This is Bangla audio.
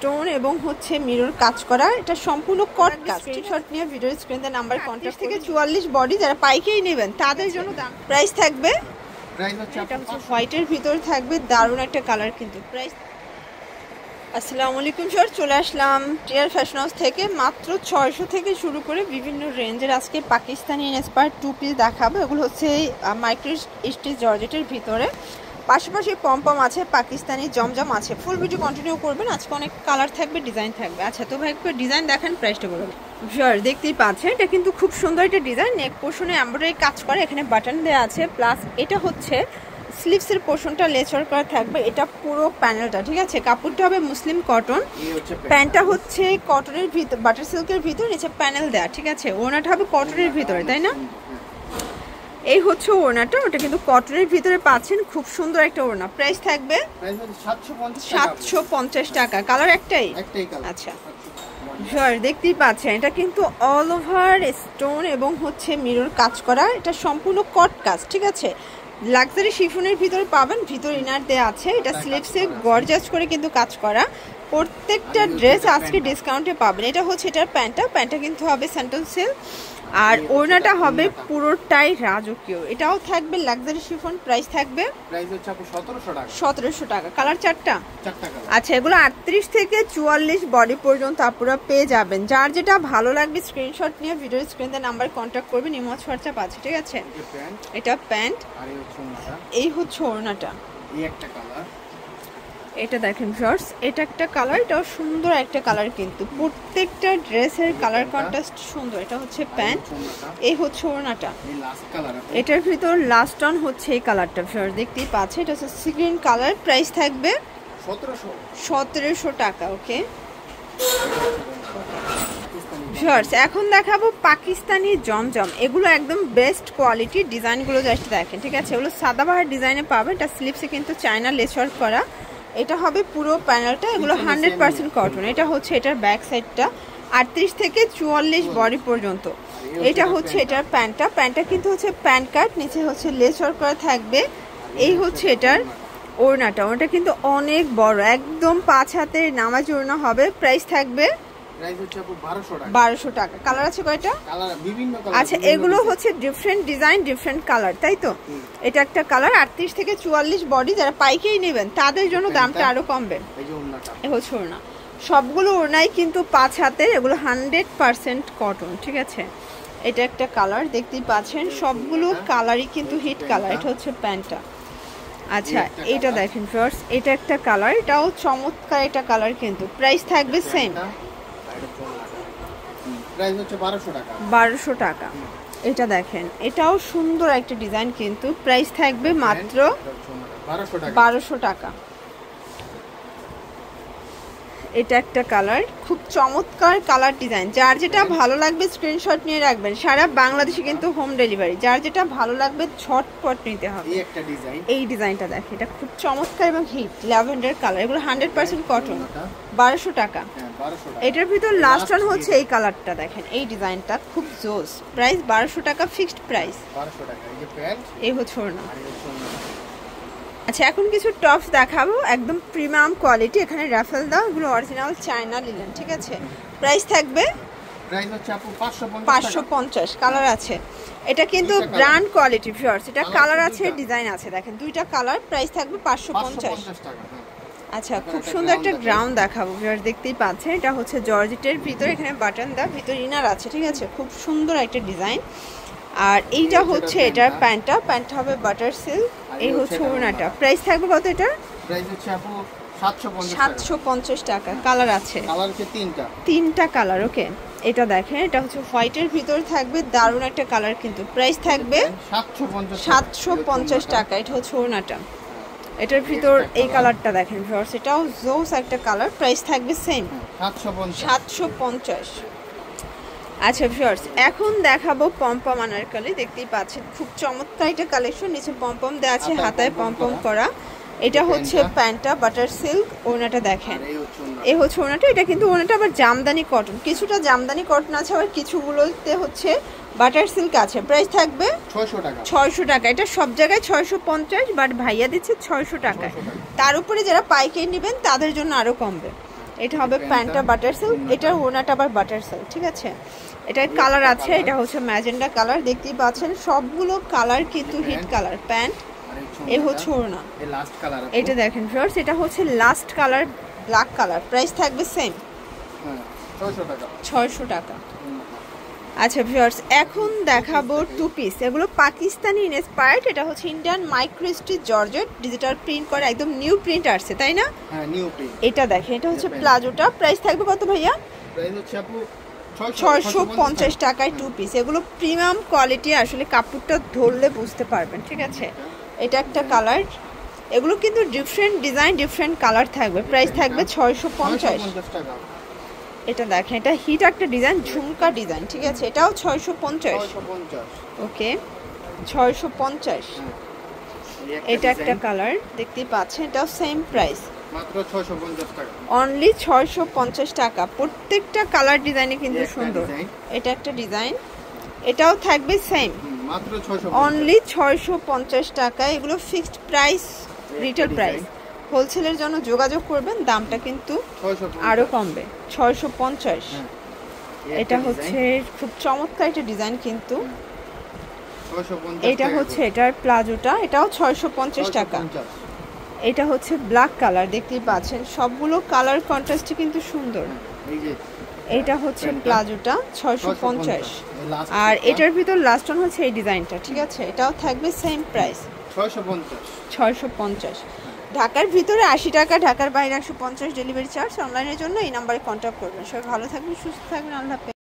স্টোন এবং হচ্ছে মিরর কাজ করা, এটা সম্পূর্ণ কট কাজ। স্ক্রিনশট নিয়ে ভিডিও স্ক্রিনে নাম্বার কন্ট্যাক্ট থেকে 44 বডি যারা পাইকারি নেবেন তাদের জন্য দাম প্রাইস থাকবে। এটা হচ্ছে হোয়াইটের ভিতর থাকবে, দারুণ একটা কালার কিন্তু। প্রাইস আসসালামু আলাইকুম স্যার, চলে আসলাম টিয়ার ফ্যাশন হাউস থেকে। মাত্র 600 থেকে শুরু করে বিভিন্ন রেঞ্জের আজকে পাকিস্তানি ইন্সপায়ার্ড টু পিস দেখাবো। এগুলো হচ্ছে মাইক্রো স্টিচ জর্জেটের ভিতরে, পাশাপাশি পম্পম আছে, পাকিস্তানি জমজম আছে। ফুল ভিডিও কন্টিনিউ করবেন, আজকে অনেক কালার থাকবে, ডিজাইন থাকবে। আচ্ছা তো ভাই একটু ডিজাইন দেখেন, প্রাইসটা বলুন। স্যার দেখতেই পাচ্ছেন এটা কিন্তু খুব সুন্দর একটা ডিজাইন, নেক পোর্শনে এমব্রয়ডারি কাজ করে, এখানে বাটন দেওয়া আছে, প্লাস এটা হচ্ছে স্লিভসের পোর্শনটা লেচার করা থাকবে। এটা পুরো প্যানেলটা ঠিক আছে, কাপড়টা হবে মুসলিম কটন, প্যান্টটা হচ্ছে কটনের ভিতর, বাটার সিল্কের ভিতর, নিচে প্যানেল দেওয়া ঠিক আছে। ওড়নাটা হবে কটনের ভিতরে, তাই না? এই হচ্ছে ওড়নাটা, ওটা কিন্তু কটনের ভিতরে পাচ্ছেন, খুব সুন্দর একটা ওড়না। প্রাইস থাকবে 750 টাকা। কালার একটাই? আচ্ছা স্যার দেখতেই পাচ্ছেন এটা কিন্তু অল ওভার স্টোন এবং হচ্ছে মিরর কাজ করা, এটা সম্পূর্ণ কট কাজ ঠিক আছে। লাক্সারি শিফনের ভিতরে পাবেন, ভিতর ইনার দেয়া আছে, এটা স্লিভসে গর্জাস করে কিন্তু কাজ করা। প্রত্যেকটা ড্রেস আজকে ডিসকাউন্টে পাবেন। এটা হচ্ছে এটার প্যান্টটা কিন্তু হবে স্যান্ডেল সেল, আর ওড়নাটা হবে পুরোটাই রাজকীয়, এটাও থাকবে লাক্সারি শিফন। প্রাইস থাকবে 1700 টাকা। কালার চারটা? আচ্ছা এগুলো 38 থেকে 44 বডি পর্যন্ত আপনারা পেয়ে যাবেন। যার যেটা ভালো লাগবে স্ক্রিনশট নিয়ে ভিডিও স্ক্রিনে নাম্বার কন্ট্যাক্ট করবেন, ইমোজ হোয়াটসঅ্যাপ আছে ঠিক আছে। এটা প্যান্ট, এই হচ্ছে ওড়নাটা, এটা দেখেন শর্টস, এটা একটা কালার, এটাও সুন্দর একটা কালার কিন্তু। প্রত্যেকটা ড্রেসের কালার কন্ট্রাস্ট সুন্দর। এটা হচ্ছে প্যান্ট, এই হচ্ছে ওড়নাটা, এটার ভিতর লাস্ট অন হচ্ছে এই কালারটা শর্টস দেখতেই পাচ্ছে, এটা হচ্ছে সি গ্রিন কালার। প্রাইস থাকবে 1700 টাকা। ওকে শর্টস এখন দেখাবো পাকিস্তানি জমজম, এগুলো একদম বেস্ট কোয়ালিটি। ডিজাইনগুলো জাস্ট দেখেন ঠিক আছে, এগুলো সাদাবাহার ডিজাইনে পাবেন, এটা স্লিপসে কিন্তু চায়না লেচার করা, এটা হবে পুরো প্যানেলটা, এগুলো 100% কটন। এটা হচ্ছে এটার ব্যাক সাইডটা, 38 থেকে 44 বডি পর্যন্ত। এটা হচ্ছে এটার প্যান্টটা কিন্তু হচ্ছে প্যান্ট কাট, নিচে হচ্ছে লেচার করা থাকবে। এই হচ্ছে এটার ওড়নাটা কিন্তু অনেক বড়, একদম 5 হাতের নামাজ ওড়না হবে। প্রাইস থাকবে 1200 টাকা। কালার আছে কয়টা? আচ্ছা এগুলো হচ্ছে ডিফারেন্ট ডিজাইন, ডিফারেন্ট কালার, তাই তো? এটা একটা কালার, 38 থেকে 44 বডি যারা পাইকারি নেবেন তাদের জন্য দামটা আরো কমবে। এই হচ্ছে ওড়না, সবগুলো ওড়নাই কিন্তু 5 হাতের, এগুলো 100% কটন ঠিক আছে। এটা একটা কালার দেখতেই পাচ্ছেন, সবগুলো কালারই কিন্তু হিট কালার। এটা হচ্ছে প্যান্টটা। আচ্ছা এটা দেখেন ফার্স্ট, এটা একটা কালার, এটাও চমৎকার একটা কালার কিন্তু। প্রাইস থাকবে সেম, প্রাইস হচ্ছে 1200 টাকা। এটা দেখেন এটাও সুন্দর একটা ডিজাইন কিন্তু, প্রাইস থাকবে মাত্র 1200 টাকা। এটা একটা কালার, খুব চমৎকার কালার ডিজাইন। যার যেটা ভালো লাগবে স্ক্রিনশট নিয়ে রাখবেন, সারা বাংলাদেশে কিন্তু হোম ডেলিভারি। যার যেটা ভালো লাগবে ঝটপট নিতে হবে। এই ডিজাইনটা দেখেন, এটা খুব চমৎকার এবং হিট ল্যাভেন্ডার কালার, এগুলো 100% কটন। 1200 টাকা। এটার ভিতর লাস্ট ওয়ান হচ্ছে এই কালারটা দেখেন, এই ডিজাইনটা খুব জোস। প্রাইস 1200 টাকা, ফিক্সড প্রাইস 1200 টাকা। এই হচ্ছে ওড়না। আচ্ছা এখন কিছু টপস দেখাবো, একদম প্রিমিয়াম কোয়ালিটি, এখানে রাফেল দাও, এগুলো অরিজিনাল চায়না লিনেন ঠিক আছে। প্রাইস থাকবে 550। কালার আছে, এটা কিন্তু ব্র্যান্ড কোয়ালিটি ভিউয়ার্স, এটা কালার আছে, ডিজাইন আছে, দেখেন দুইটা কালার। প্রাইস থাকবে 550 টাকা। আচ্ছা খুব সুন্দর একটা গ্রাউন্ড দেখাবো ভিউয়ার্স, দেখতেই পাচ্ছেন এটা হচ্ছে জর্জেটের ভিতর, এখানে বাটন দাও, ভিতর ইনার আছে ঠিক আছে, খুব সুন্দর একটা ডিজাইন। আর এইটা হচ্ছে এটার প্যান্টটা হবে বাটার সিল্ক। এই হচ্ছে ওড়নাটা। প্রাইস থাকবে কত? এটা প্রাইস হচ্ছে আপু 750 টাকা। কালার আছে, তিনটা কালার। ওকে এটা দেখেন, এটা হচ্ছে হোয়াইটের ভিতর থাকবে, দারুণ একটা কালার কিন্তু। প্রাইস থাকবে 750 টাকা। এটা হচ্ছে ওড়নাটা, এটার ভিতর এই কালারটা দেখেন ভিউয়ার্স, এটাও জোস একটা কালার। প্রাইস থাকবে সেম 750। আচ্ছা ভিউয়ার্স এখন দেখাবো পমপম আনারকলি, দেখতেই পাচ্ছেন খুব চমৎকার একটা কালেকশন। নিচে পমপম দেওয়া আছে, হাতায় পমপম করা। এটা হচ্ছে প্যান্টটা বাটার সিল্ক, ওড়নাটা দেখেন, এই হচ্ছে ওড়নাটা। এটা কিন্তু ওড়নাটা আবার জামদানি কটন, কিছুটা জামদানি কটন আছে, আবার কিছুগুলোতে হচ্ছে বাটার সিল্ক আছে। প্রাইস থাকবে 600 টাকা। এটা সব জায়গায় 650, বাট ভাইয়া দিচ্ছে 600 টাকায়। তার উপরে যারা পাইকারি নেবেন তাদের জন্য আরো কমবে। এটা হবে প্যান্টটা বাটার সিল্ক, এটার ওড়নাটা আবার বাটার সিল্ক, ঠিক আছে। এটার কালার আছে, এটা হচ্ছে ম্যাজেন্ডা কালার, দেখতেই পাচ্ছেন সবগুলো কালার কিন্তু হিট কালার। প্যান্ট, এ হচ্ছে ওড়না, এটা দেখেন ভিউয়ার্স, এটা হচ্ছে last colour black colour. Price থাকবে সেম 600 টাকা। আচ্ছা ভিউয়ার্স, এখন দেখাবো টু পিস, এগুলো পাকিস্তানি ইন্সপায়ার্ড। এটা হচ্ছে Indian micro stitch georgette, digital print করে, একদম নিউ প্রিন্ট আসছে, তাই না? হ্যাঁ, নিউ প্রিন্ট। এটা দেখেন, এটা হচ্ছে প্লাজোটা। প্রাইস থাকবে কত ভাইয়া? প্রাইস হচ্ছে আপু 650 টাকায় টু পিস। এগুলো প্রিমিয়াম কোয়ালিটি, আসলে কাপড়টা ধরলে বুঝতে পারবেন, ঠিক আছে। এটা একটা কালার, এগুলো কিন্তু ডিফারেন্ট ডিজাইন, ডিফারেন্ট কালার থাকবে। প্রাইস থাকবে 650 টাকা। এটা দেখেন, এটা হিট একটা ডিজাইন, ঝুমকা ডিজাইন, ঠিক আছে। এটাও 650। ওকে, 650। এটা একটা কালার দেখতেই পাচ্ছেন, এটাও সেম প্রাইস, মাত্র 650 টাকা, অনলি 650 টাকা। প্রত্যেকটা কালার ডিজাইনে কিন্তু সুন্দর। এটা একটা ডিজাইন, এটাও থাকবে সেম, মাত্র 650, অনলি 650 টাকা। এগুলো ফিক্সড প্রাইস, রিটেল প্রাইস। হোলসেলের জন্য যোগাযোগ করবেন, দামটা কিন্তু আরো কমবে। 650। এটা হচ্ছে খুব চমৎকার একটা ডিজাইন কিন্তু, এটা হচ্ছে এটার প্লাজোটা, এটাও 650 টাকা। এটা হচ্ছে ব্ল্যাক কালার, দেখতেই পাচ্ছেন সবগুলো কালার কন্ট্রাস্ট কিন্তু সুন্দর। এটা হচ্ছে প্লাজোটা 650। আর এটার ভিতর লাস্ট ওয়ান হচ্ছে এই ডিজাইনটা, ঠিক আছে। এটাও থাকবে সেম প্রাইস 650। ঢাকার ভিতরে 80 টাকা, ঢাকার বাইরে 150 ডেলিভারি চার্জ। অনলাইনের জন্য এই নাম্বারে কন্ট্যাক্ট করবেন। সবাই ভালো থাকবেন, সুস্থ থাকবেন, আল্লাহ হাফেজ।